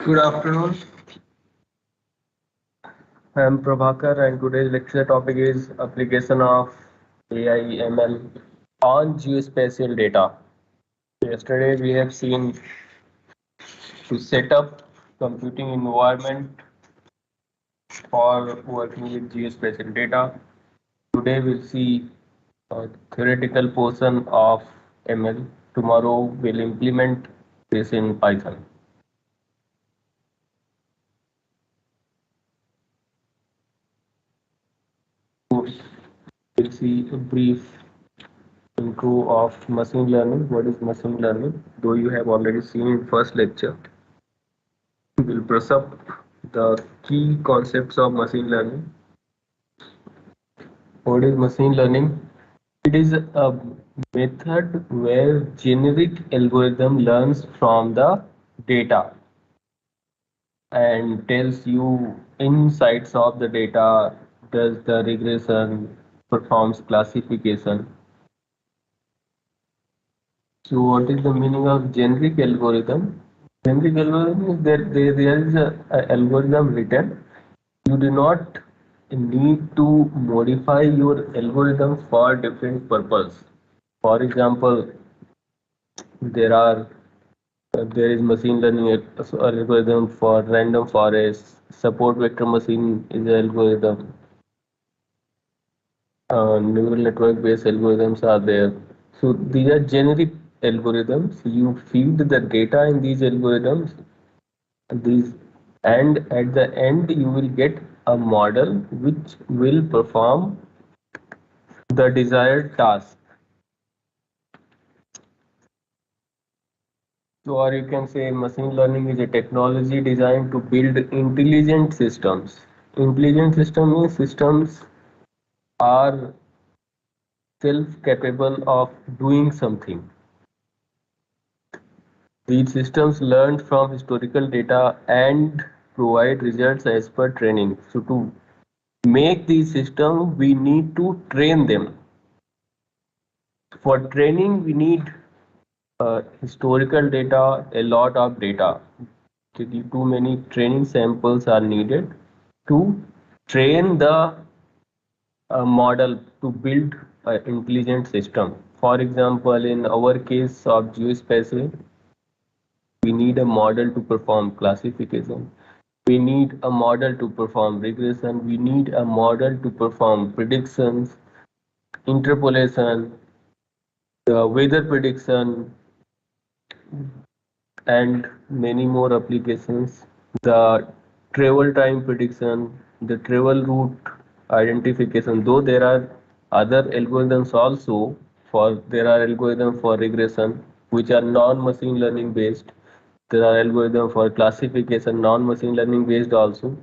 Good afternoon. I am Prabhakar and today's lecture topic is application of AI ML on geospatial data. Yesterday we have seen to set up computing environment for working with geospatial data. Today we'll see a theoretical portion of ML. Tomorrow we'll implement this in Python. We'll see a brief intro of machine learning. What is machine learning? Though you have already seen in first lecture, we'll brush up the key concepts of machine learning. What is machine learning? It is a method where generic algorithm learns from the data and tells you insights of the data, does the regression, performs classification. So what is the meaning of generic algorithm? Generic algorithm is that there is a algorithm written. You do not need to modify your algorithm for different purpose. For example, there are there is machine learning algorithm for random forest. Support vector machine is an algorithm. Neural network based algorithms are there. So these are generic algorithms. You feed the data in these algorithms, these, and at the end you will get a model which will perform the desired task. So, or you can say machine learning is a technology designed to build intelligent systems. Intelligent system means systems are self-capable of doing something. These systems learn from historical data and provide results as per training. So to make these systems, we need to train them. For training, we need historical data, a lot of data. Too many training samples are needed to train the model to build an intelligent system. For example, in our case of geospatial, we need a model to perform classification. We need a model to perform regression. We need a model to perform predictions, interpolation, the weather prediction, and many more applications. The travel time prediction, the travel route identification. Though there are other algorithms also there are algorithms for regression which are non-machine learning based. There are algorithms for classification, non-machine learning based also.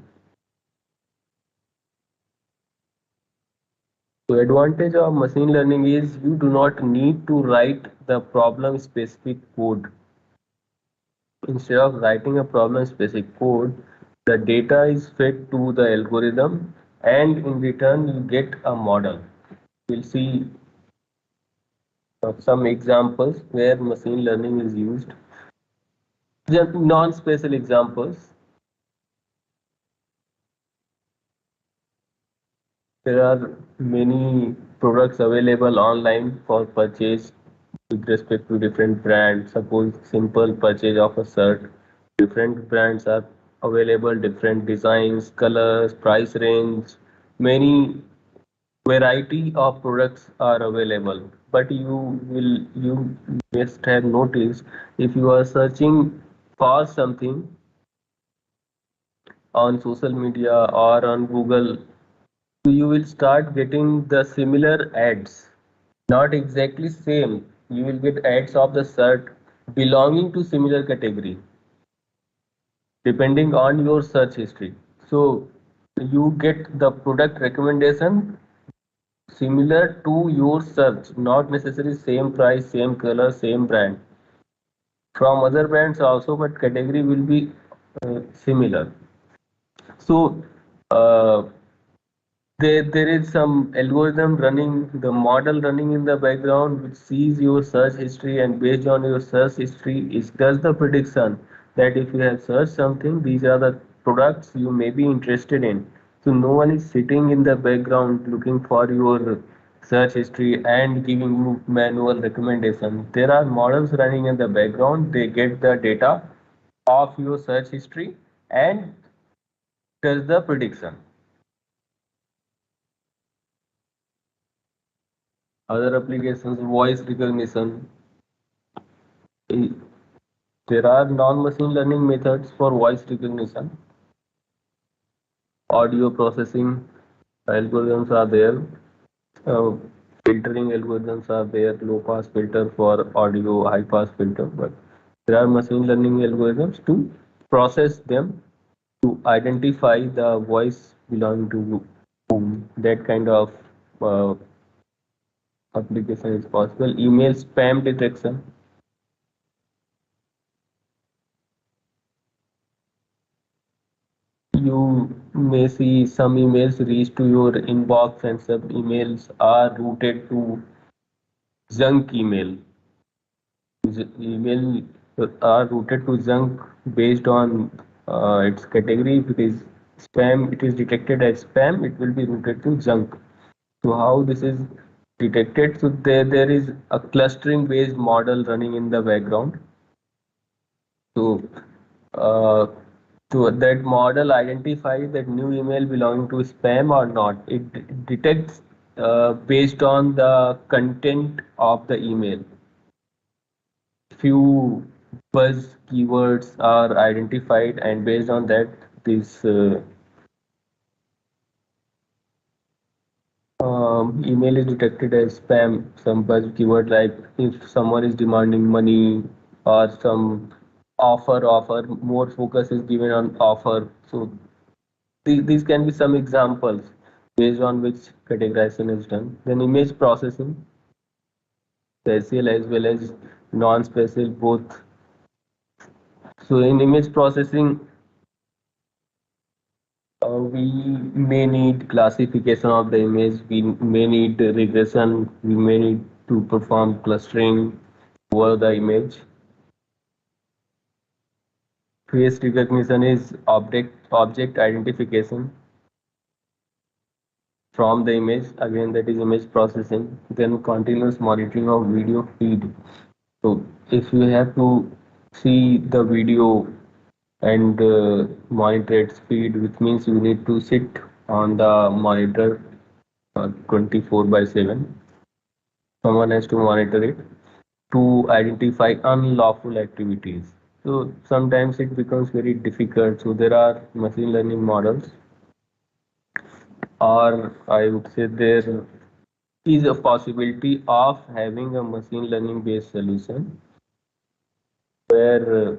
So advantage of machine learning is you do not need to write the problem specific code. Instead of writing a problem specific code, the data is fed to the algorithm and in return you get a model. We'll see some examples where machine learning is used. Just non-spatial examples. There are many products available online for purchase with respect to different brands. Suppose simple purchase of a shirt, different brands are available, different designs, colors, price range, many variety of products are available. But you must have noticed if you are searching for something on social media or on Google, you will start getting the similar ads, not exactly same. You will get ads of the shirt belonging to similar category depending on your search history. So you get the product recommendation similar to your search, not necessarily same price, same color, same brand. From other brands also, but category will be similar. So uh, there is some algorithm running, the model running in the background which sees your search history and based on your search history it does the prediction that if you have searched something, these are the products you may be interested in. So no one is sitting in the background looking for your search history and giving you manual recommendation. There are models running in the background. They get the data of your search history and does the prediction. Other applications, voice recognition. There are non-machine learning methods for voice recognition. Audio processing algorithms are there. Uh, Filtering algorithms are there. Low pass filter for audio, high pass filter. But there are machine learning algorithms to process them to identify the voice belonging to whom. That kind of uh, application is possible. Email spam detection. You may see some emails reach to your inbox and some emails are routed to junk email. Email are routed to junk based on its category. If it is spam, it is detected as spam, it will be routed to junk. So how this is detected? So there is a clustering based model running in the background. So uh, that model identifies that new email belonging to spam or not. It detects based on the content of the email. Few buzz keywords are identified, and based on that, this email is detected as spam. Some buzz keyword like if someone is demanding money or some offer, more focus is given on offer. So these can be some examples based on which categorization is done. Then image processing, spatial as well as non-spatial both. So in image processing, we may need classification of the image, we may need regression, we may need to perform clustering over the image. Face recognition is object identification from the image, again that is image processing. Then continuous monitoring of video feed. So if you have to see the video and monitor its speed, which means you need to sit on the monitor 24 by 7. Someone has to monitor it to identify unlawful activities. So sometimes it becomes very difficult. So there are machine learning models, or I would say there is a possibility of having a machine learning based solution where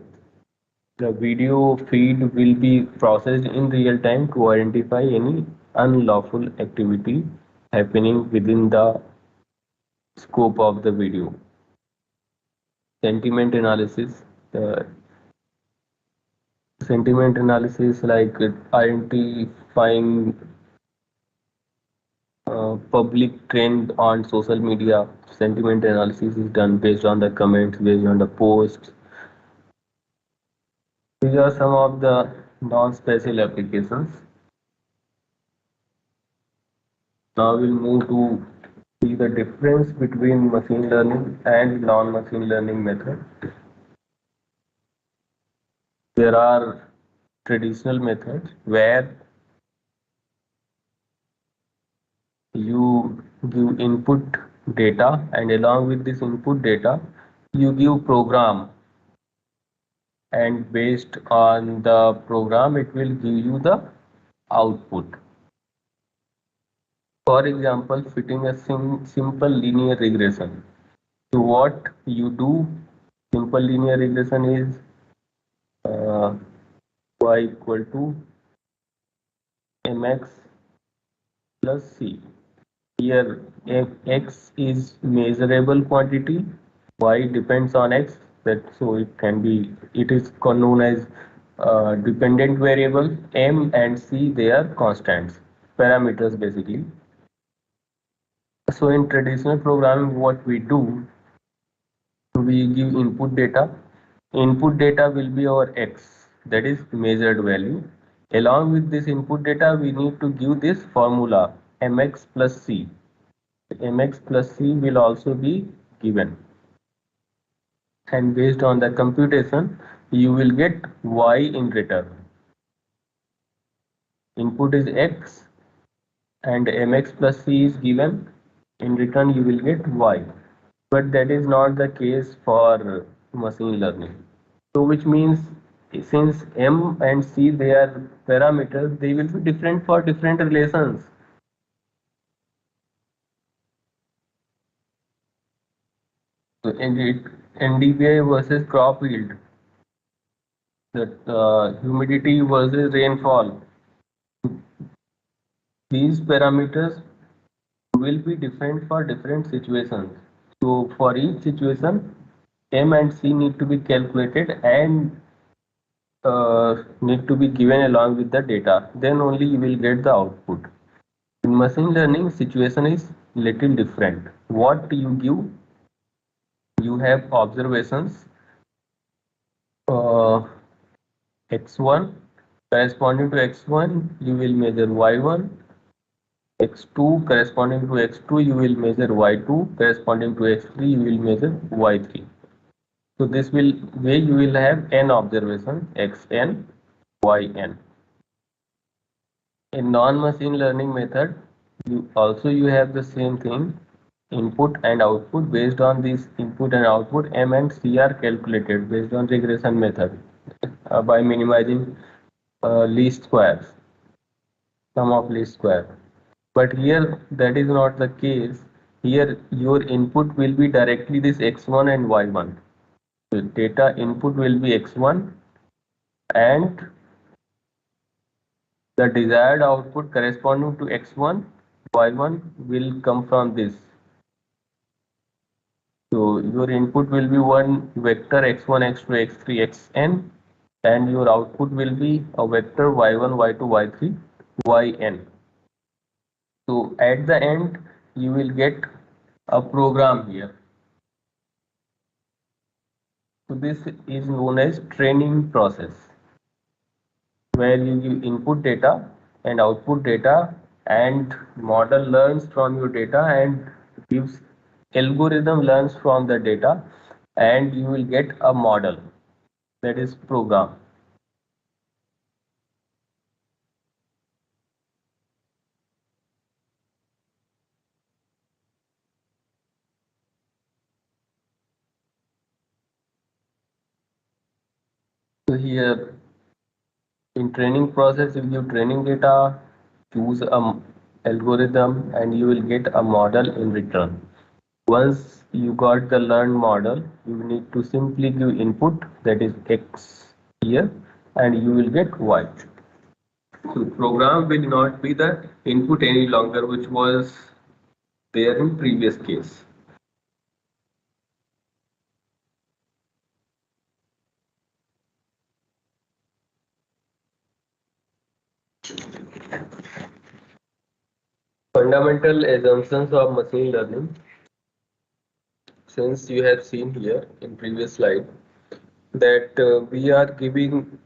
the video feed will be processed in real time to identify any unlawful activity happening within the scope of the video. Sentiment analysis. Sentiment analysis like identifying public trend on social media. Sentiment analysis is done based on the comments, based on the posts. These are some of the non-spatial applications. Now we'll move to see the difference between machine learning and non-machine learning method. There are traditional methods where you give input data, and along with this input data you give program, and based on the program it will give you the output. For example, fitting a simple linear regression. So what you do, simple linear regression is uh, y equal to mx plus c. Here x is measurable quantity, y depends on x, that so it can be, it is known as dependent variable. M and c, they are constants, parameters basically. So in traditional programming what we do, we give input data Input data will be our x, that is measured value. Along with this input data, we need to give this formula mx plus c. Mx plus c will also be given. And based on the computation, you will get y in return. Input is x and mx plus c is given. In return, you will get y. But that is not the case for machine learning. So which means since m and c they are parameters, they will be different for different relations. So NDVI versus crop yield, that humidity versus rainfall. These parameters will be different for different situations. So for each situation, m and c need to be calculated and need to be given along with the data. Then only you will get the output. In machine learning, situation is little different. What you give, you have observations uh, x1 corresponding to x1, you will measure y1, x2 corresponding to x2, you will measure y2, corresponding to x3, you will measure y3. So this will way you will have n observations xn, yn. In non-machine learning method, you have the same thing, input and output. Based on this input and output, m and c are calculated based on regression method by minimizing least squares, sum of least square. But here that is not the case. Here your input will be directly this x1 and y1. The data input will be x1 and the desired output corresponding to x1, y1 will come from this. So your input will be one vector x1, x2, x3, xn, and your output will be a vector y1, y2, y3, yn. So at the end, you will get a program here. So this is known as training process, where you give input data and output data, and model learns from your data and gives algorithm learns from the data, and you will get a model, that is program. So here in training process, you give training data, choose a algorithm, and you will get a model in return. Once you got the learned model, you need to simply give input, that is x here, and you will get y. So program will not be the input any longer, which was there in previous case. Fundamental assumptions of machine learning. Since you have seen here in previous slide that we are giving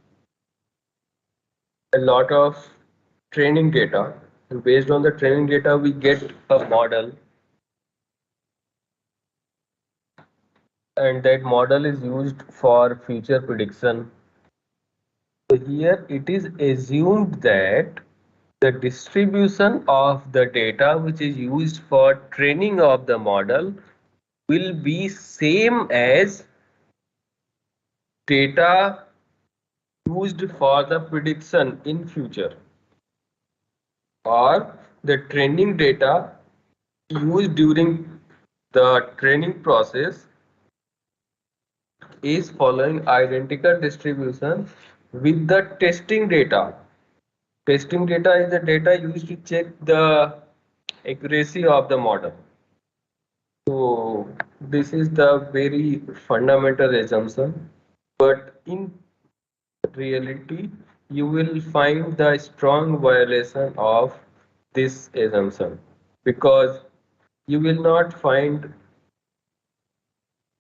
a lot of training data, and based on the training data we get a model, and that model is used for future prediction. So here it is assumed that the distribution of the data which is used for training of the model will be same as data used for the prediction in future, or the training data used during the training process is following identical distribution with the testing data. Testing data is the data used to check the accuracy of the model. So this is the very fundamental assumption, but in reality you will find the strong violation of this assumption, because you will not find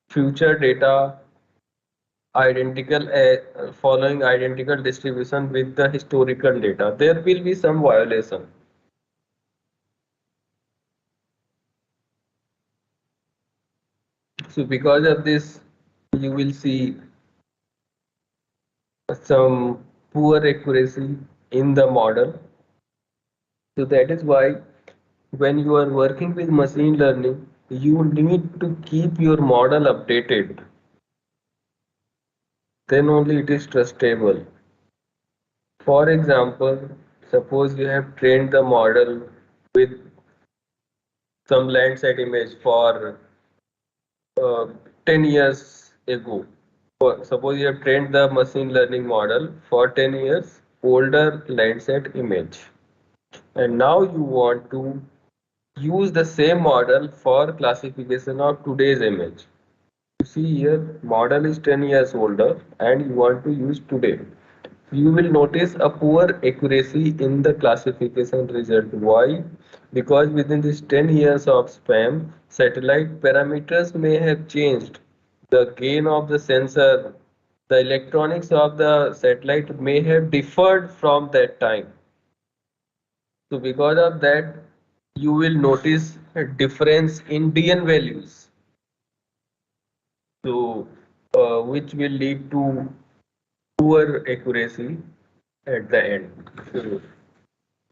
future data identical following identical distribution with the historical data, there will be some violation. So because of this, you will see some poor accuracy in the model. So that is why when you are working with machine learning, you need to keep your model updated. Then only it is trustable. For example, suppose you have trained the model with some Landsat image for uh, 10 years ago. Suppose you have trained the machine learning model for 10 years older Landsat image, and now you want to use the same model for classification of today's image. You see here, model is 10 years older and you want to use today. You will notice a poor accuracy in the classification result. Why? Because within this 10 years of span, satellite parameters may have changed. The gain of the sensor, the electronics of the satellite may have differed from that time. So because of that, you will notice a difference in DN values. So which will lead to poor accuracy at the end. So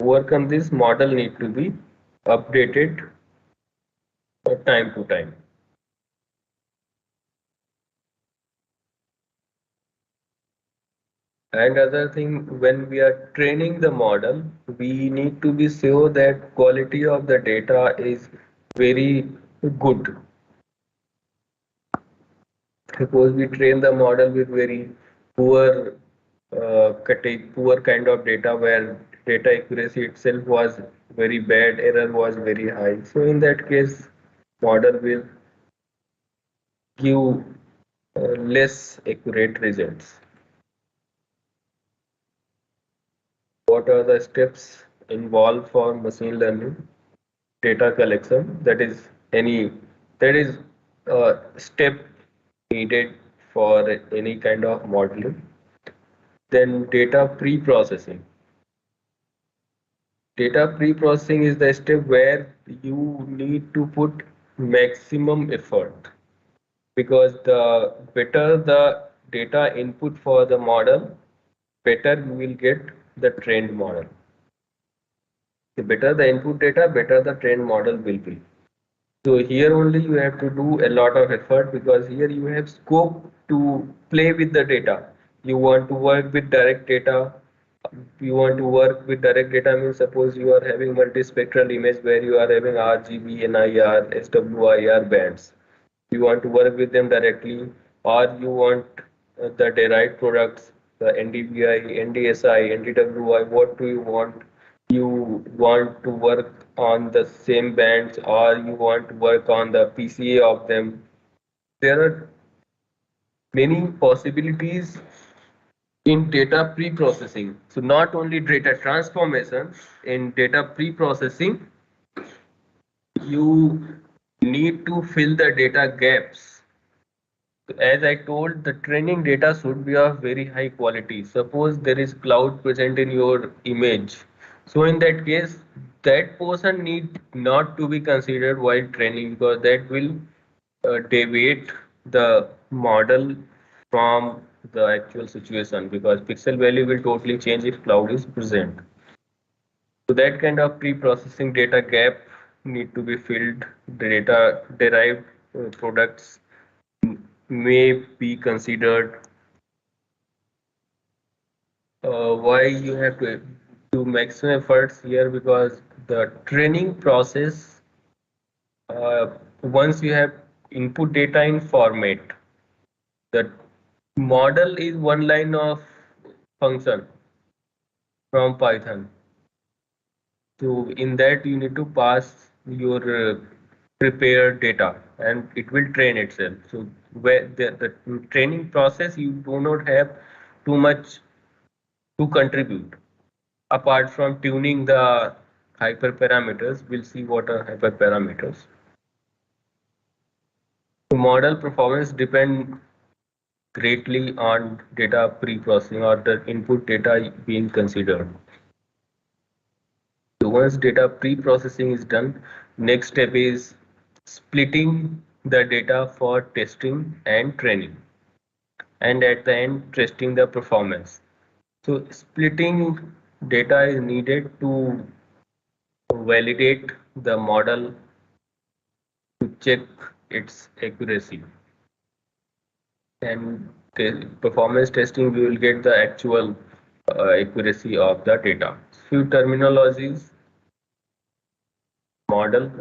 work on this model need to be updated time to time. And other thing, when we are training the model, we need to be sure that quality of the data is very good. Suppose we train the model with very poor poor kind of data where data accuracy itself was very bad, error was very high. So in that case, model will give less accurate results. What are the steps involved for machine learning? Data collection, that is a step needed for any kind of modeling. Then data pre-processing. Data pre-processing is the step where you need to put maximum effort, because the better the data input for the model, better you will get the trained model. The better the input data, better the trained model will be. So here only you have to do a lot of effort, because here you have scope to play with the data. You want to work with direct data. You want to work with direct data means, suppose you are having multispectral image where you are having RGB, NIR, SWIR bands. You want to work with them directly, or you want the derived products, the NDVI, NDSI, NDWI. What do you want? You want to work on the same bands, or you want to work on the PCA of them. There are many possibilities in data pre-processing. So not only data transformation, in data pre-processing, you need to fill the data gaps. So as I told, the training data should be of very high quality. Suppose there is cloud present in your image. So in that case, that portion need not to be considered while training, because that will deviate the model from the actual situation, because pixel value will totally change if cloud is present. So that kind of pre-processing data gap need to be filled. The data derived products may be considered. Why you have to do maximum efforts here? Because the training process, uh, once you have input data in format, the model is one line of function from Python. So in that you need to pass your prepared data and it will train itself. So where the training process, you do not have too much to contribute apart from tuning the hyperparameters. We'll see what are hyperparameters. So model performance depend greatly on data pre-processing or the input data being considered. So once data pre-processing is done, next step is splitting the data for testing and training, and at the end testing the performance. So splitting data is needed to validate the model, to check its accuracy, and performance testing we will get the actual accuracy of the data. Few terminologies: model.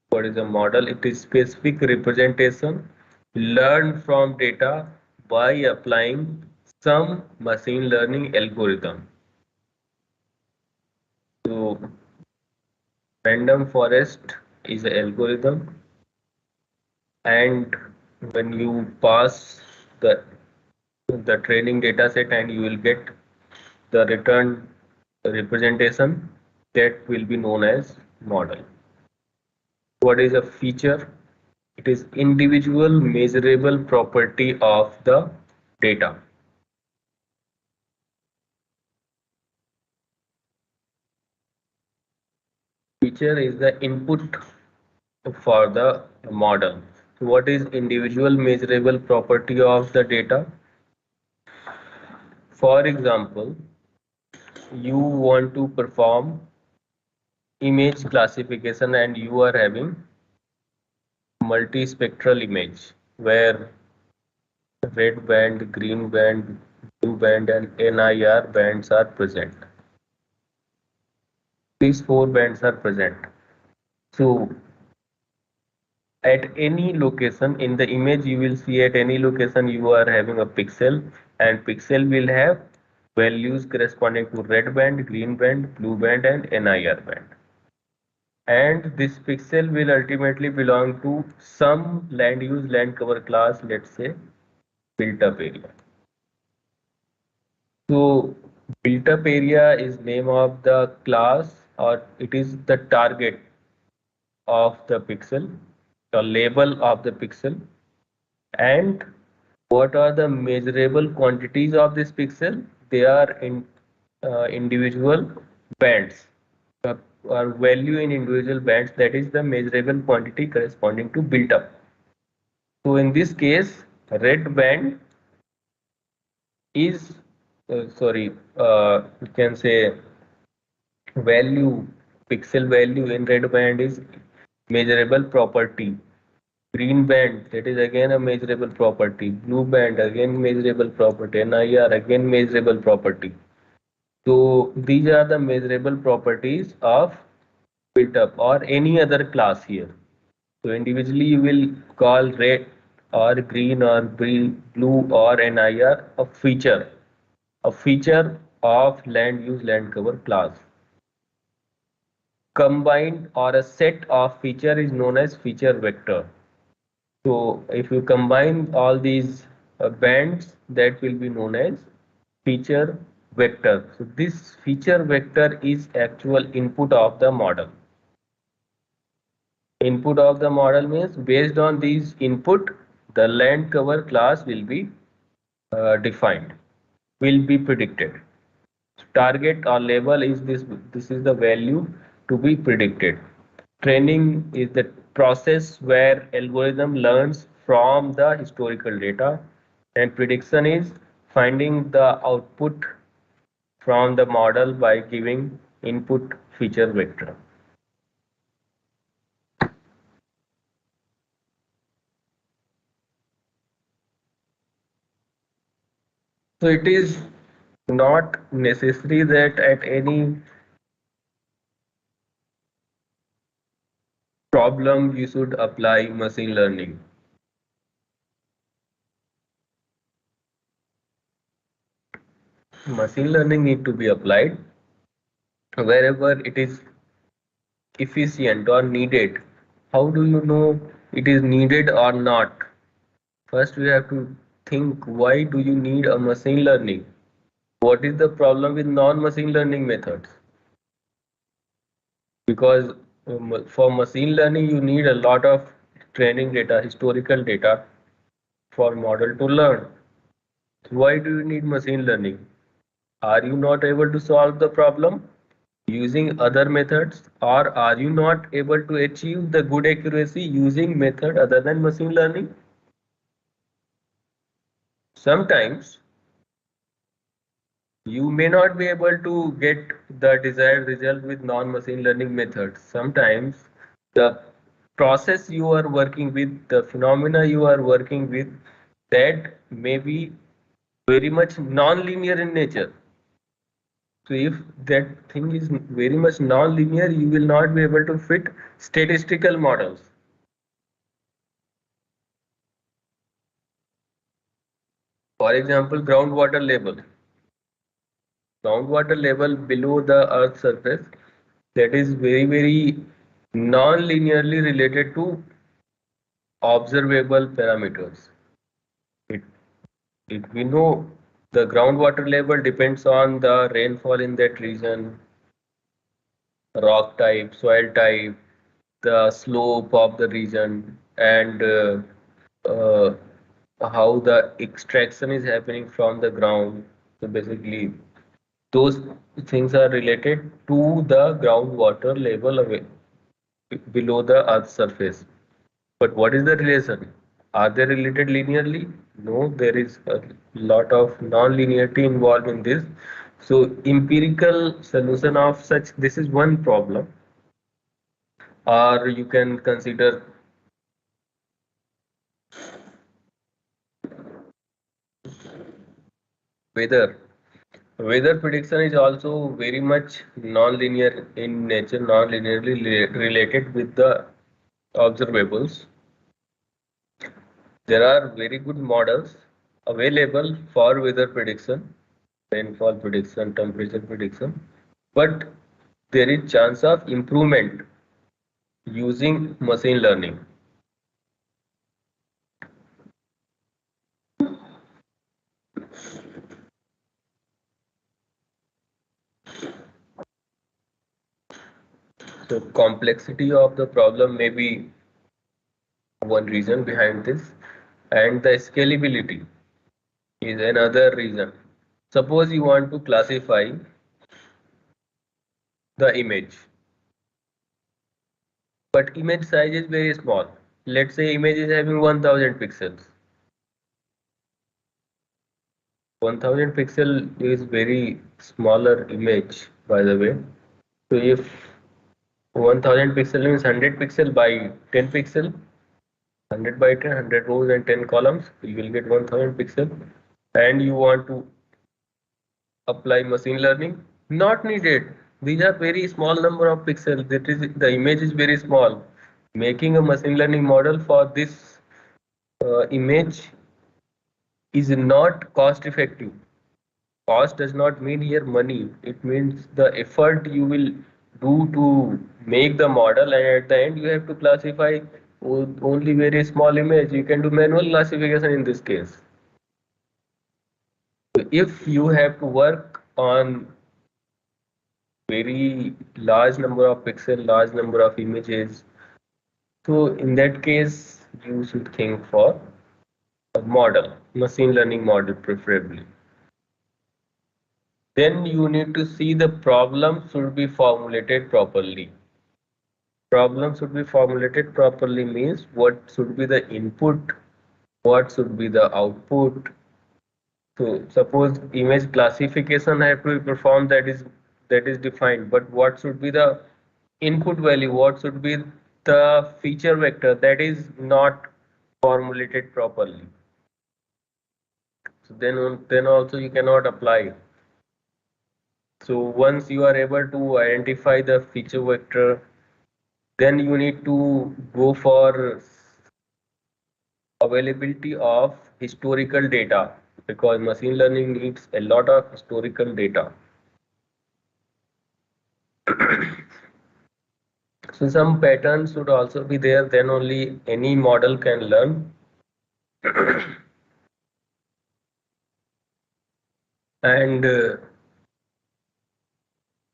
What is a model? It is specific representation learned from data by applying some machine learning algorithm. So random forest is an algorithm, and when you pass the training data set and you will get the return representation, that will be known as model. What is a feature? It is individual measurable property of the data. Feature is the input for the model. So what is individual measurable property of the data? For example, you want to perform image classification and you are having multispectral image where red band, green band, blue band and NIR bands are present. These four bands are present. So at any location in the image you will see, at any location you are having a pixel, and pixel will have values corresponding to red band, green band, blue band and NIR band. And this pixel will ultimately belong to some land use land cover class, let's say built up area. So built up area is name of the class, or it is the target of the pixel, the label of the pixel. And what are the measurable quantities of this pixel? They are in individual bands, or value in individual bands, that is the measurable quantity corresponding to built up. So in this case, red band is you can say value, pixel value in red band is measurable property. Green band, that is again a measurable property. Blue band, again measurable property. NIR, again measurable property. So these are the measurable properties of built up or any other class here. So individually you will call red or green or blue or NIR a feature of land use land cover class. Combined or a set of feature is known as feature vector. So if you combine all these bands, that will be known as feature vector. So this feature vector is actual input of the model. Input of the model means based on these input, the land cover class will be defined, will be predicted. Target or label is this. This is the value to be predicted. Training is the process where algorithm learns from the historical data, and prediction is finding the output from the model by giving input feature vector. So it is not necessary that at any problem you should apply machine learning. Machine learning need to be applied wherever it is efficient or needed. How do you know it is needed or not? First, we have to think, why do you need a machine learning? What is the problem with non-machine learning methods? Because for machine learning, you need a lot of training data, historical data for model to learn. Why do you need machine learning? Are you not able to solve the problem using other methods, or are you not able to achieve the good accuracy using method other than machine learning? Sometimes you may not be able to get the desired result with non-machine learning methods. Sometimes the process you are working with, the phenomena you are working with, that may be very much non-linear in nature. So if that thing is very much non-linear, you will not be able to fit statistical models. For example, groundwater level. Groundwater level below the earth surface, that is very non-linearly related to observable parameters. It, we know the groundwater level depends on the rainfall in that region, rock type, soil type, the slope of the region, and uh, how the extraction is happening from the ground. So basically, those things are related to the groundwater level below the earth's surface. But what is the relation? Are they related linearly? No, there is a lot of non-linearity involved in this. So empirical solution of such, this is one problem. Or you can consider weather. Weather prediction is also very much non-linear in nature, non-linearly related with the observables. There are very good models available for weather prediction, rainfall prediction, temperature prediction, but there is chance of improvement using machine learning. So complexity of the problem may be one reason behind this, and the scalability is another reason. Suppose you want to classify the image, but image size is very small. Let's say image is having 1000 pixels. 1000 pixel is very smaller image, by the way. So if 1000 pixel means 100 pixel by 10 pixel, 100 by 10, 100 rows and 10 columns, you will get 1000 pixel. And you want to apply machine learning? Not needed. These are very small number of pixels. That is, the image is very small. Making a machine learning model for this image is not cost effective. Cost does not mean here money. It means the effort you will do to make the model, and at the end you have to classify only very small image. You can do manual classification in this case. So if you have to work on very large number of pixels, large number of images, so in that case you should think for a model, machine learning model preferably. Then you need to see the problem should be formulated properly. Problem should be formulated properly means what should be the input, what should be the output. So suppose image classification have to be performed, that is defined, but what should be the input value, what should be the feature vector, that is not formulated properly. So then also you cannot apply. So once you are able to identify the feature vector, then you need to go for availability of historical data, because machine learning needs a lot of historical data. So some patterns should also be there, then only any model can learn. And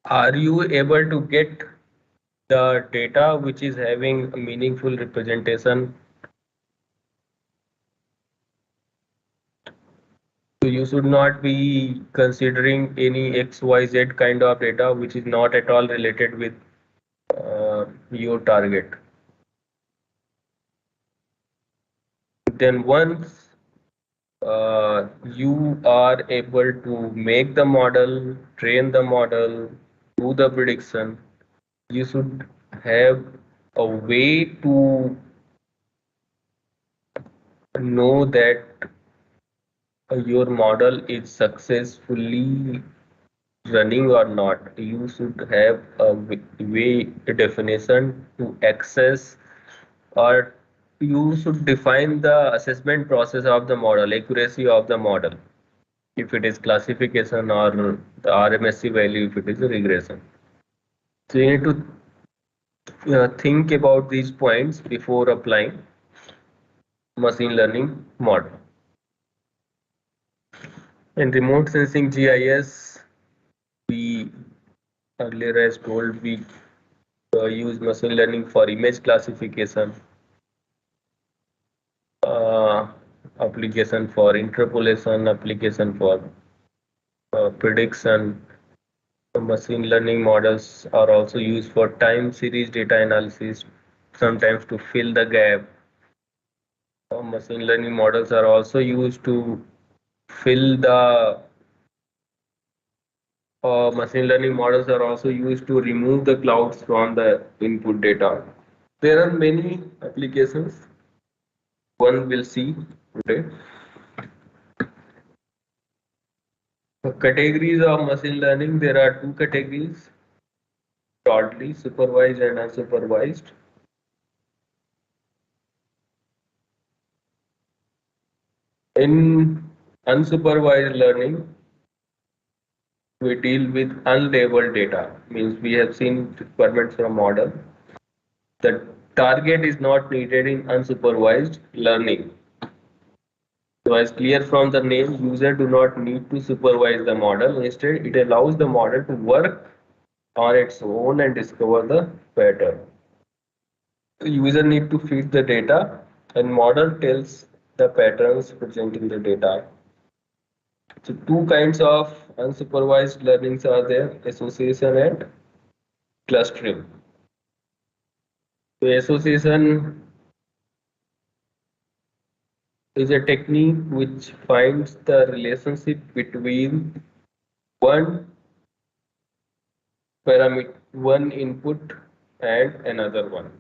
are you able to get the data which is having a meaningful representation? So you should not be considering any XYZ kind of data which is not at all related with your target. Then once you are able to make the model, train the model, do the prediction, you should have a way to know that your model is successfully running or not. You should have a way a definition to access, or you should define the assessment process of the model, accuracy of the model, if it is classification, or the RMSE value if it is a regression. So you need to think about these points before applying machine learning model. In remote sensing GIS, we earlier as told, we use machine learning for image classification, uh, application for interpolation, application for prediction. Machine learning models are also used for time series data analysis, sometimes to fill the gap. Machine learning models are also used to fill the machine learning models are also used to remove the clouds from the input data. There are many applications one will see today. The categories of machine learning, there are two categories: broadly supervised and unsupervised. In unsupervised learning, we deal with unlabeled data, means we have seen requirements from model. The target is not needed in unsupervised learning. So as clear from the name, user do not need to supervise the model. Instead, it allows the model to work on its own and discover the pattern. The user need to feed the data, and model tells the patterns present in the data. So two kinds of unsupervised learnings are there: association and clustering. So association is a technique which finds the relationship between one parameter, one input and another one.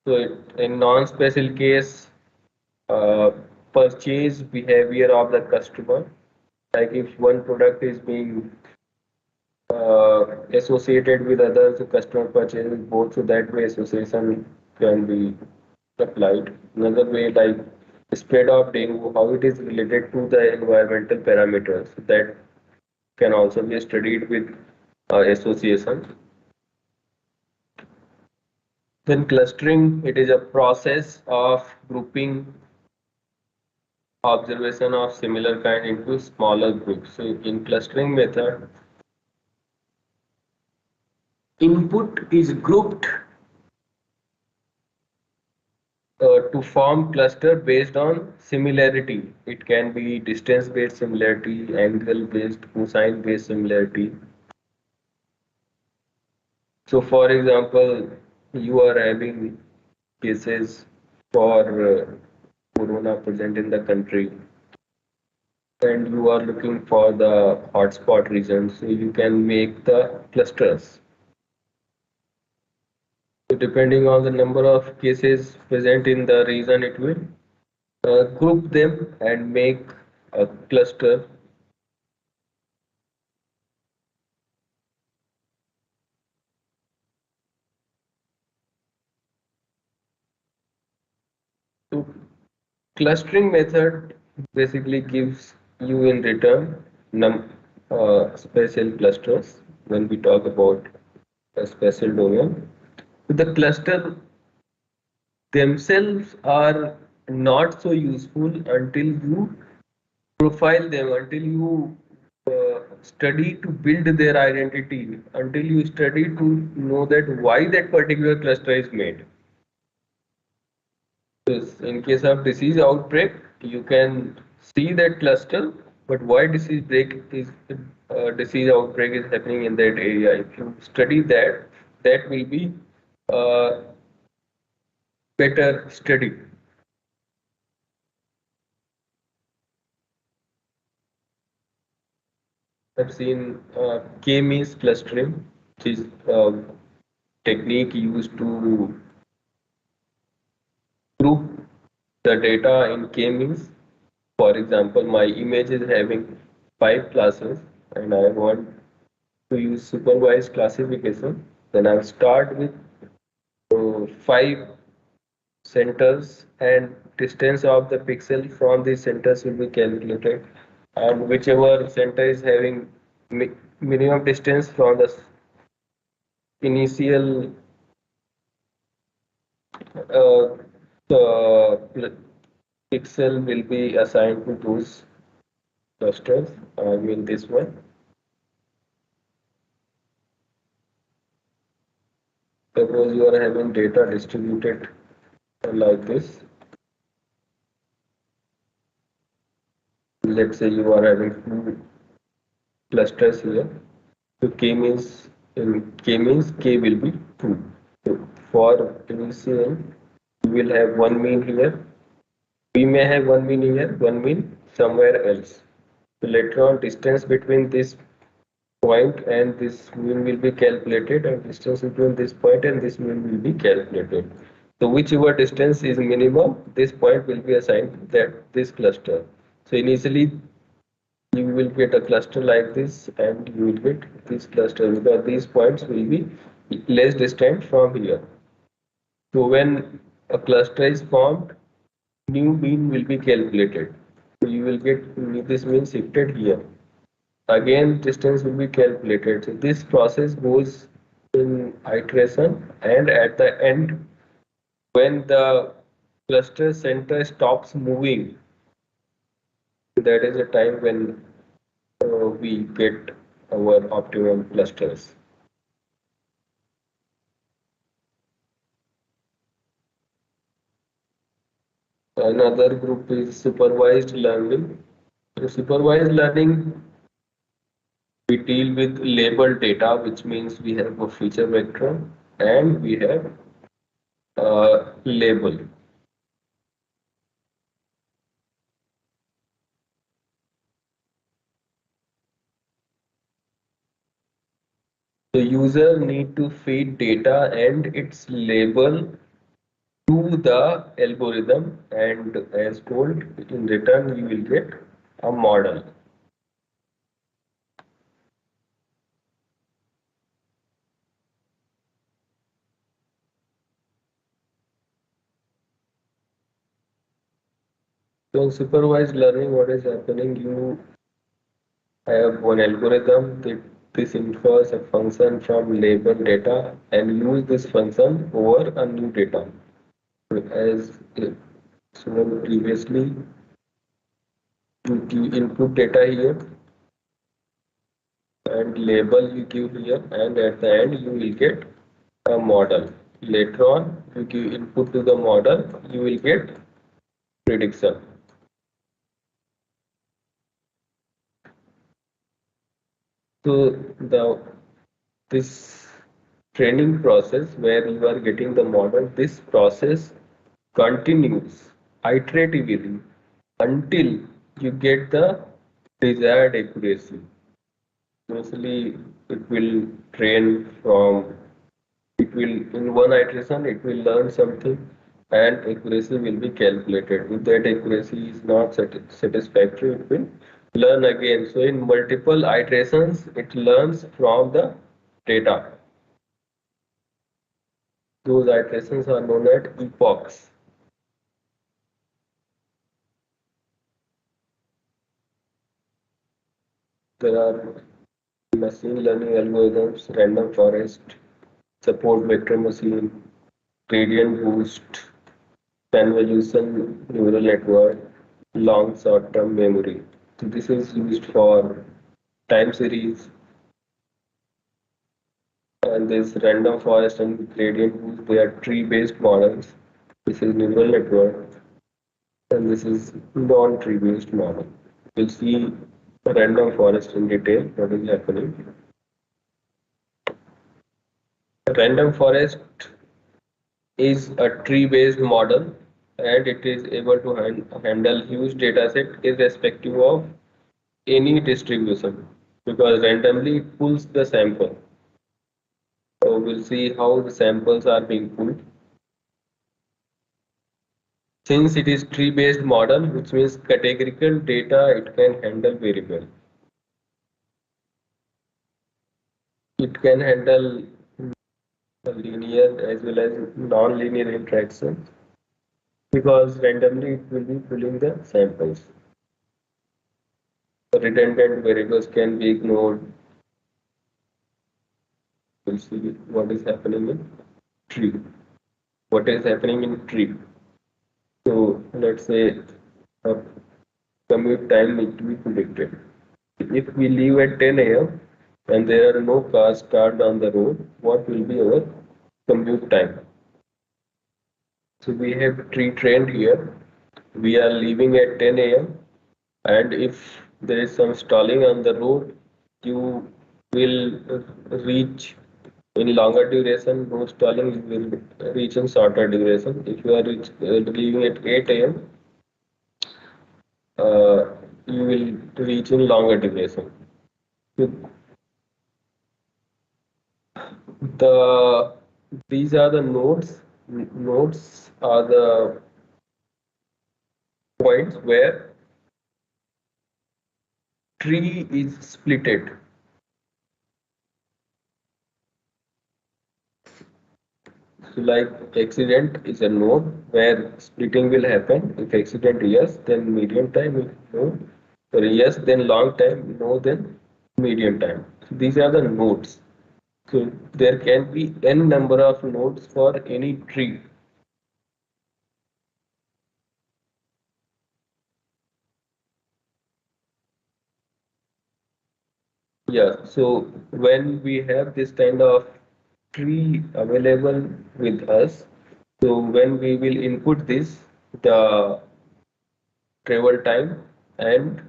So in non-special case, uh, purchase behavior of the customer, like if one product is being associated with others, the customer purchases both, so that way association can be applied. Another way, like spread of dengue, how it is related to the environmental parameters, that can also be studied with association. Then clustering, it is a process of grouping observation of similar kind into smaller groups. So in clustering method, input is grouped to form cluster based on similarity. It can be distance based similarity, angle based, cosine based similarity. So for example, you are having cases for corona present in the country, and you are looking for the hotspot regions, so you can make the clusters. So depending on the number of cases present in the region, it will group them and make a cluster. So clustering method basically gives you in return spatial clusters when we talk about a spatial domain. The cluster themselves are not so useful until you profile them, until you study to build their identity, until you study to know that why that particular cluster is made. So in case of disease outbreak, you can see that cluster, but why disease outbreak is happening in that area. If you study that, that will be better study. I've seen K-means clustering, which is a technique used to group the data in K-means. For example, my image is having 5 classes and I want to use supervised classification. Then I'll start with 5 centers and distance of the pixel from these centers will be calculated, and whichever center is having minimum distance from the initial the pixel will be assigned to those clusters. I mean this one. Suppose you are having data distributed like this. Let's say you are having 2 clusters here. So K will be 2. So for initial, we will have one mean here. We may have one mean here, one mean somewhere else. So later on, distance between this point and this mean will be calculated, and distance between this point and this mean will be calculated. So whichever distance is minimum, this point will be assigned to that this cluster. So initially you will get a cluster like this and you will get this cluster because these points will be less distant from here. So when a cluster is formed, new mean will be calculated. So you will get this mean shifted here. Again, distance will be calculated. So this process goes in iteration, and at the end, when the cluster center stops moving, that is the time when we get our optimum clusters. Another group is supervised learning. So supervised learning, we deal with labeled data, which means we have a feature vector and we have a label. The user need to feed data and its label to the algorithm, and as told, in return you will get a model. So in supervised learning, what is happening? You have one algorithm that this infers a function from label data and use this function over a new data. So as shown previously, you input data here and label you give here, and at the end you will get a model. Later on, you give input to the model, you will get prediction. So this training process where you are getting the model, this process continues iteratively until you get the desired accuracy. Mostly it will train from, it will in one iteration it will learn something and accuracy will be calculated. If that accuracy is not satisfactory, it will learn again. So in multiple iterations it learns from the data. Those iterations are known as epochs. There are machine learning algorithms, random forest, support vector machine, gradient boost, convolution neural network, long short-term memory. So this is used for time series, and this random forest and gradient boost, they are tree-based models. This is neural network. and this is non-tree based model. We'll see random forest in detail, what is happening. Random forest is a tree-based model and it is able to handle huge data set irrespective of any distribution because randomly it pulls the sample. So we'll see how the samples are being pulled. Since it is tree-based model, which means categorical data it can handle very well. It can handle linear as well as non-linear interactions because randomly it will be pulling the samples. The redundant variables can be ignored. We'll see what is happening in tree. What is happening in tree? So let's say a commute time need to be predicted. If we leave at 10 a.m. and there are no cars parked on the road, what will be our commute time? So we have tree trained here. We are leaving at 10 a.m. and if there is some stalling on the road, you will reach in longer duration. No stalling will reach in shorter duration. If you are leaving at 8 a.m., uh, you will reach in longer duration. The these are the nodes. Nodes are the points where tree is splitted. So like accident is a node where splitting will happen. If accident yes, then medium time. If no, or yes, then long time. No, then medium time. So these are the nodes. So there can be n number of nodes for any tree. Yeah, so when we have this kind of tree available with us, so when we will input this, the travel time and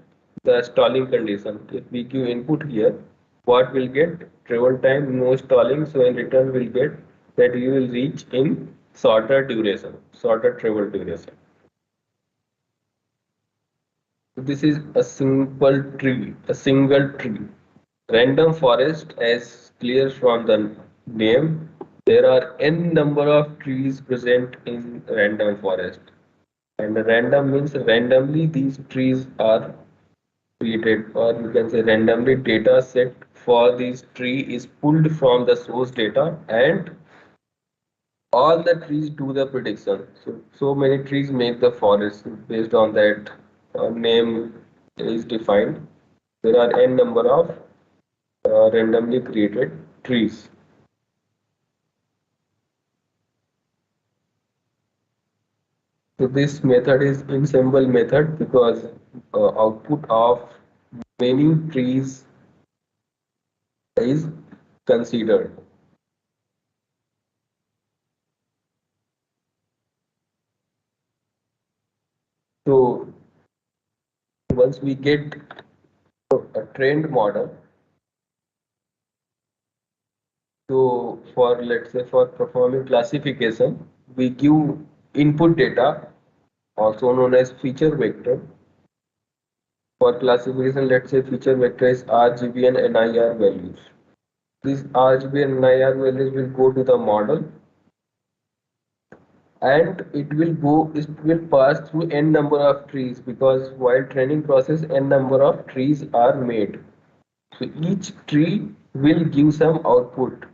the stalling condition. If we give input here, what will get travel time, no stalling, so in return we'll get that you will reach in shorter duration, shorter travel duration. So this is a simple tree, a single tree. Random forest, as clear from the name, there are n number of trees present in random forest. And random means randomly these trees are created, or you can say randomly data set for this tree is pulled from the source data and all the trees do the prediction. So many trees make the forest based on that name is defined. There are n number of randomly created trees. So this method is ensemble method because output of many trees is considered. So once we get a trained model, so for let's say for performing classification, we give input data, also known as feature vector. For classification, let's say feature vector is RGB and NIR values. These RGB and NIR values will go to the model and it will pass through n number of trees because while training process n number of trees are made. So each tree will give some output.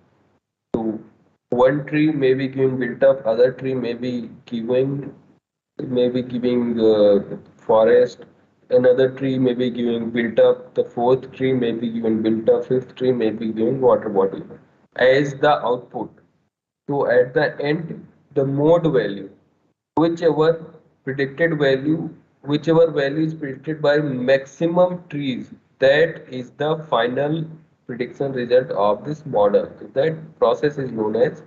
So one tree may be giving built up, other tree may be giving forest, another tree may be giving built up, the fourth tree may be giving built up, fifth tree may be giving water body as the output. So at the end, the mode value, whichever predicted value, whichever value is predicted by maximum trees, that is the final prediction result of this model. That process is known as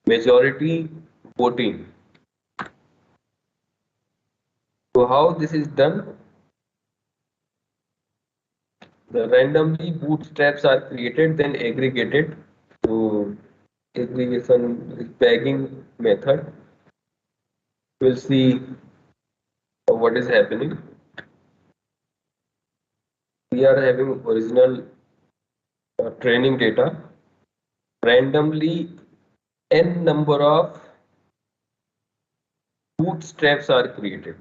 majority voting. So how this is done? The randomly bootstraps are created, then aggregated. So aggregation is bagging method. We'll see what is happening. We are having original training data. Randomly n number of bootstraps are created,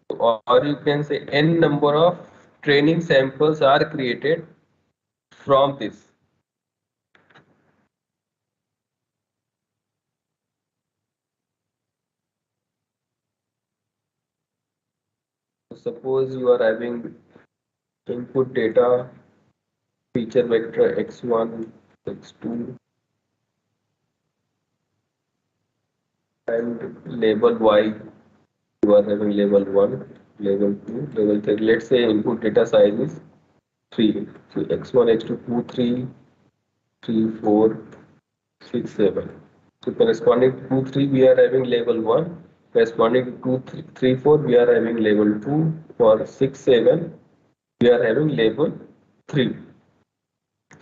or you can say n number of training samples are created from this. Suppose you are having input data feature vector x1, x2 and label y. You are having label 1, label 2, label 3. Let's say input data size is 3. So x1, x2, 2, 3, 3, 4, 6, 7. So corresponding to 2, 3 we are having label 1. Corresponding to 2, 3, 4 we are having label 2. For 6, 7 we are having label 3.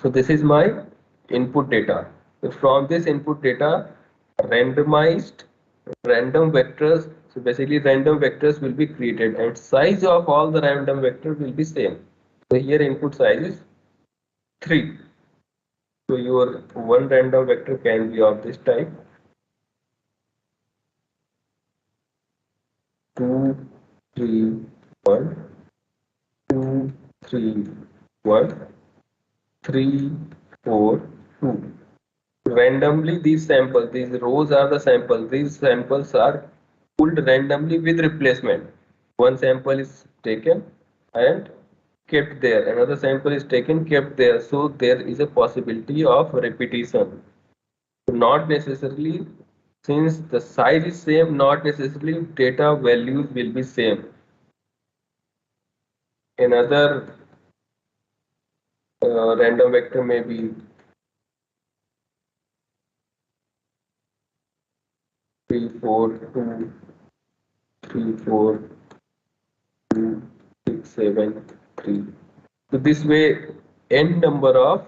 So this is my input data. So from this input data, randomized random vectors. So basically random vectors will be created and size of all the random vectors will be same. So here input size is 3. So your one random vector can be of this type 2, 3, 1, 2, 3, 1, 3, 4, 2. Randomly these samples, these rows are the samples. These samples are pulled randomly with replacement. One sample is taken and kept there. Another sample is taken, kept there. So there is a possibility of repetition. Not necessarily, since the size is same, not necessarily data values will be same. Another random vector may be 3, 4, 2, 3, 4, 2, 6, 7, 3. So this way, n number of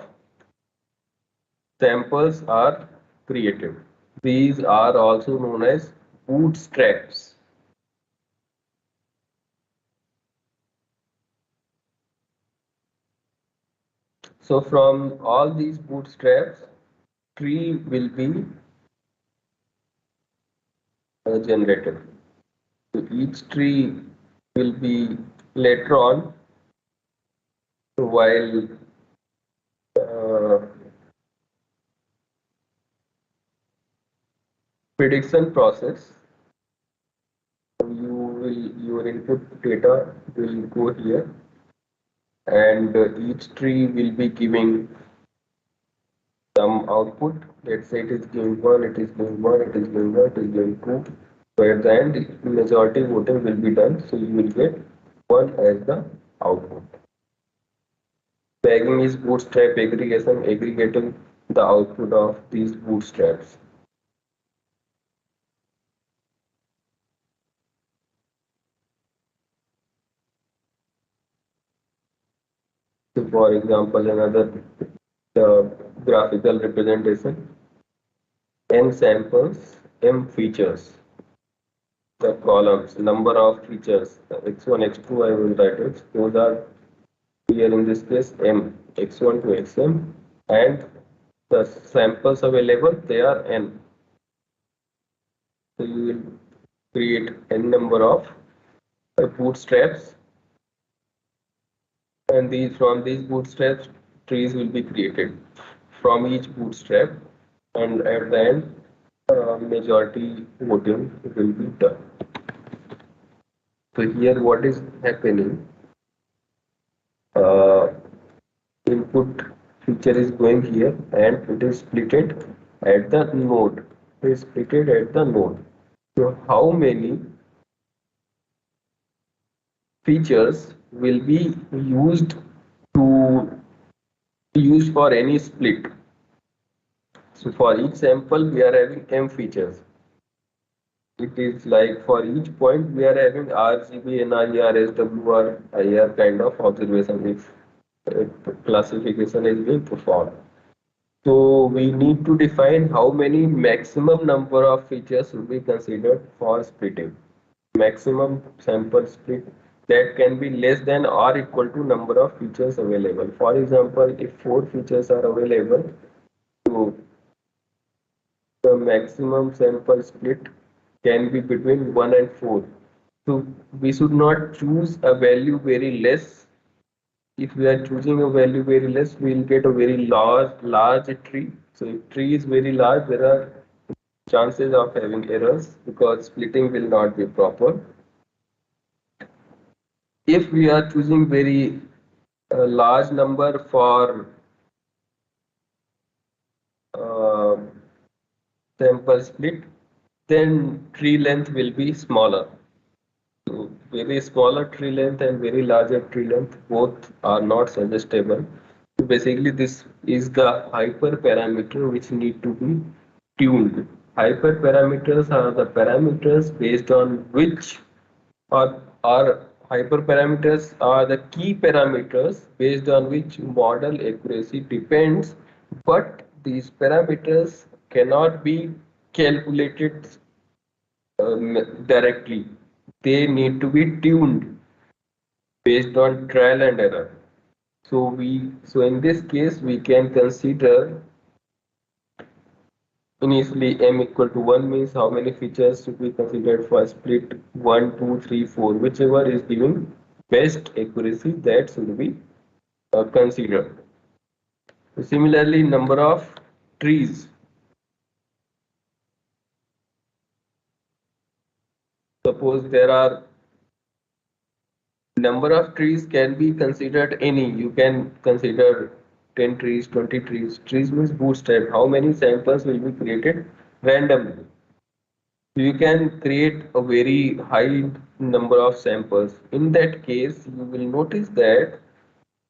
samples are created. These are also known as bootstraps. So from all these bootstraps, tree will be generated. So each tree will be later on while uh, prediction process. Your input data will go here, and each tree will be giving some output. Let's say it is giving 1, it is giving 1, it is giving 1, it is giving 2. So at the end, majority voting will be done. So you will get 1 as the output. Bagging is bootstrap aggregation, aggregating the output of these bootstraps. So for example, another graphical representation, n samples, m features. The columns, number of features, x1, x2, I will write it. Those are here in this case m, x1 to xm, and the samples available, they are n. So you will create n number of bootstraps, and from these bootstraps trees will be created from each bootstrap, and at the end majority voting will be done. So here what is happening, uh, input feature is going here and it is splitted at the node. It is splitted at the node. So how many features will be to used for any split? So for each sample we are having m features. it is like for each point we are having RGB, NIR, SWR, IR kind of observation if classification is being performed. So we need to define how many maximum number of features should be considered for splitting. Maximum sample split that can be less than or equal to number of features available. For example, if four features are available, so the maximum sample split can be between 1 and 4. So we should not choose a value very less. If we are choosing a value very less, we will get a very large tree. So if tree is very large, there are chances of having errors because splitting will not be proper. If we are choosing very large number for uh, sample split, then tree length will be smaller. So very smaller tree length and very larger tree length both are not suggestible. So basically, this is the hyperparameter which need to be tuned. Hyperparameters are the parameters based on which or hyperparameters are the key parameters based on which model accuracy depends, but these parameters cannot be calculated directly. They need to be tuned based on trial and error. So in this case we can consider initially m equal to 1 means how many features should be considered for split 1, 2, 3, 4, whichever is giving best accuracy that should be considered. Similarly, number of trees. Suppose there are number of trees can be considered any. You can consider 10 trees, 20 trees. Trees means bootstrap. How many samples will be created randomly? You can create a very high number of samples. In that case, you will notice that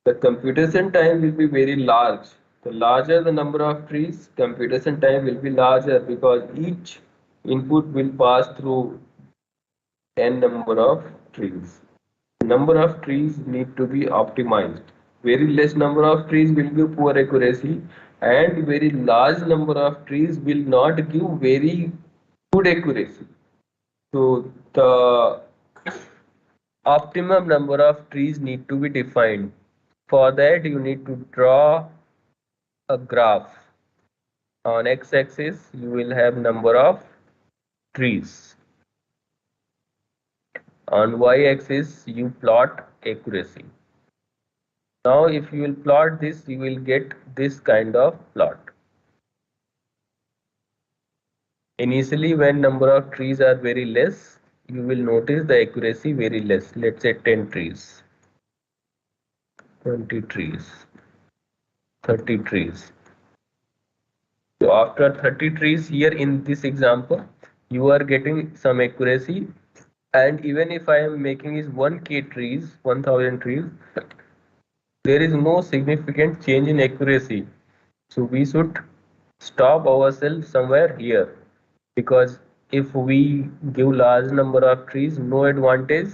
the computation time will be very large. The larger the number of trees, computation time will be larger because each input will pass through n number of trees. Number of trees need to be optimized. Very less number of trees will give poor accuracy, and very large number of trees will not give very good accuracy. So the optimum number of trees need to be defined. For that you need to draw a graph. On x-axis you will have number of trees. On y-axis you plot accuracy. Now if you will plot this, you will get this kind of plot. Initially when number of trees are very less, you will notice the accuracy very less. Let's say 10 trees, 20 trees, 30 trees. So after 30 trees here in this example, you are getting some accuracy, and even if I am making is 1k trees, 1000 trees, there is no significant change in accuracy. So we should stop ourselves somewhere here, because if we give large number of trees, no advantage,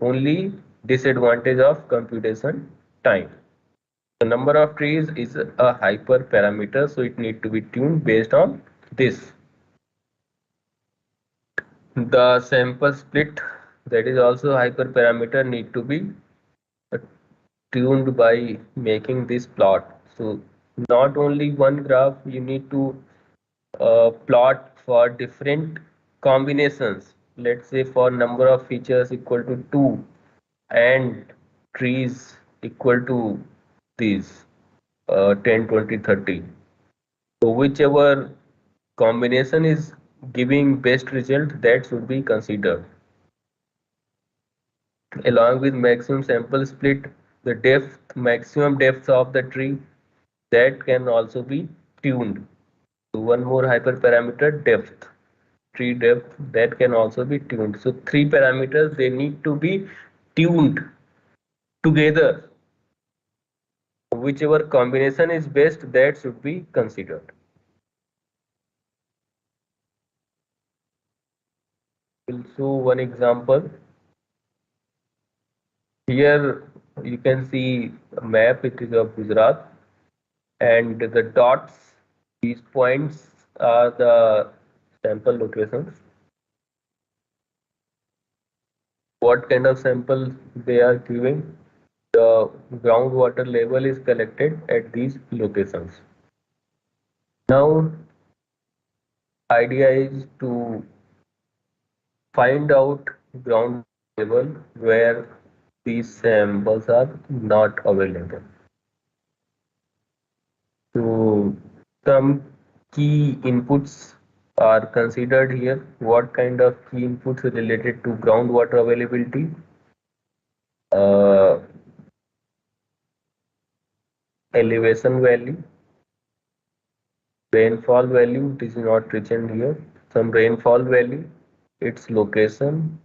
only disadvantage of computation time. The number of trees is a hyperparameter, so it need to be tuned based on this. The sample split, that is also hyperparameter, need to be uh, tuned by making this plot. So not only one graph, you need to plot for different combinations. Let's say for number of features equal to 2 and trees equal to these 10, 20, 30. So whichever combination is giving best result, that should be considered. Along with maximum sample split, the depth, maximum depth of the tree, that can also be tuned. So one more hyperparameter, depth, tree depth, that can also be tuned. So three parameters, they need to be tuned together. Whichever combination is best, that should be considered. will show one example. Here you can see a map, it is of Gujarat, and the dots, these points are the sample locations. What kind of samples they are giving? The groundwater level is collected at these locations. Now, idea is to find out ground level where these samples are not available. So some key inputs are considered here. What kind of key inputs related to groundwater availability? Uh, Elevation value, rainfall value, it is not written here. Some rainfall value, its location,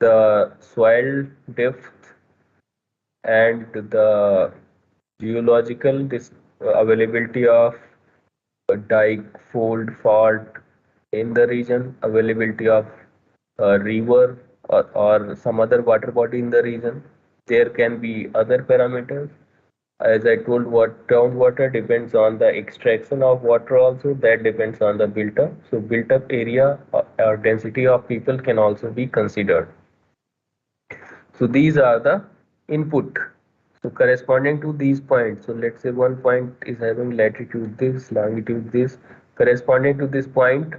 the soil depth, and the geological availability of a dike, fold, fault in the region, availability of a river or some other water body in the region. There can be other parameters. As I told, what groundwater depends on the extraction of water also, that depends on the built up. So built up area or density of people can also be considered. So these are the input. So corresponding to these points, so let's say one point is having latitude this, longitude this, corresponding to this point,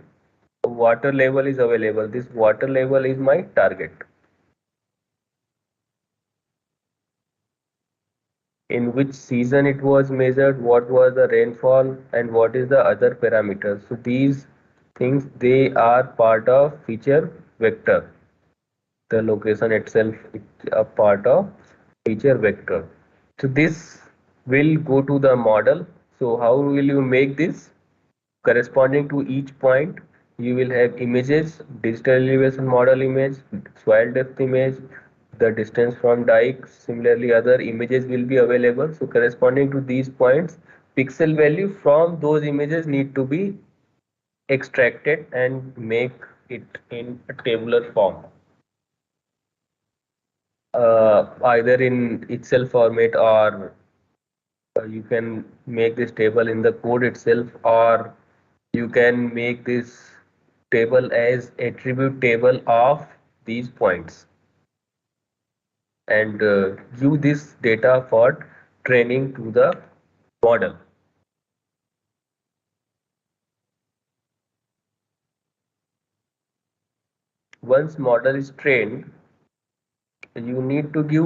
water level is available. This water level is my target. In which season it was measured, what was the rainfall, and what is the other parameters. So these things, they are part of feature vector. The location itself is a part of feature vector. So this will go to the model. So how will you make this? Corresponding to each point, you will have images, digital elevation model image, soil depth image, the distance from dike. Similarly, other images will be available. So corresponding to these points, pixel value from those images need to be extracted and make it in a tabular form. Either in Excel format, or you can make this table in the code itself, or you can make this table as attribute table of these points and use this data for training to the model. Once model is trained, you need to give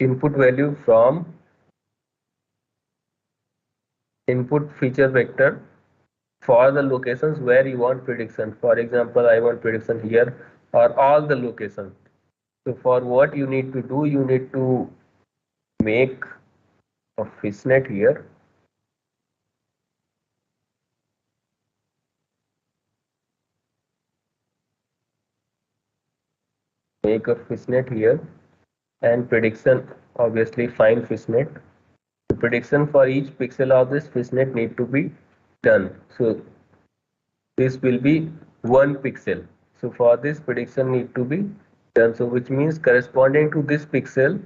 input value from input feature vector for the locations where you want prediction. For example, I want prediction here or all the locations. So for what you need to do, you need to make a fishnet here. Make a fishnet here, and prediction, obviously find fishnet. The prediction for each pixel of this fishnet need to be done. So this will be 1 pixel. So for this prediction need to be done. So which means corresponding to this pixel,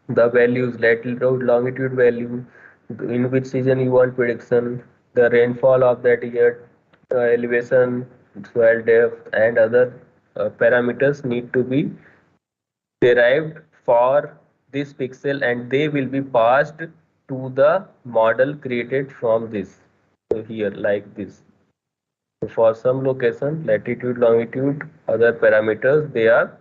the values, latitude, longitude value, in which season you want prediction, the rainfall of that year, elevation, soil depth, and other parameters need to be derived for this pixel, and they will be passed to the model created from this. So here like this. So for some location, latitude, longitude, other parameters, they are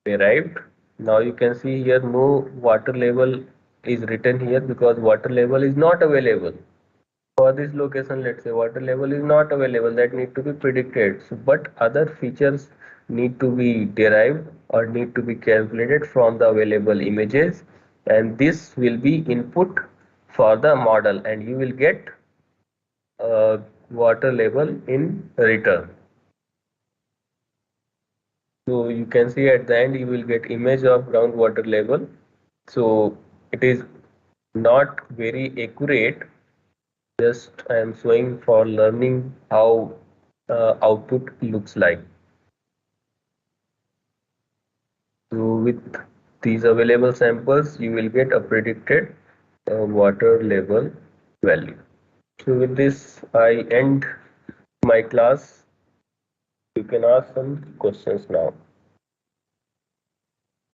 derived. Now you can see here no water level is written here because water level is not available. For this location, let's say water level is not available, that need to be predicted. So, but other features need to be derived or need to be calculated from the available images, and this will be input for the model, and you will get water level in return. So you can see at the end you will get image of groundwater level. So it is not very accurate. Just I am showing for learning how output looks like. So with these available samples, you will get a predicted water level value. So with this, I end my class. You can ask some questions now.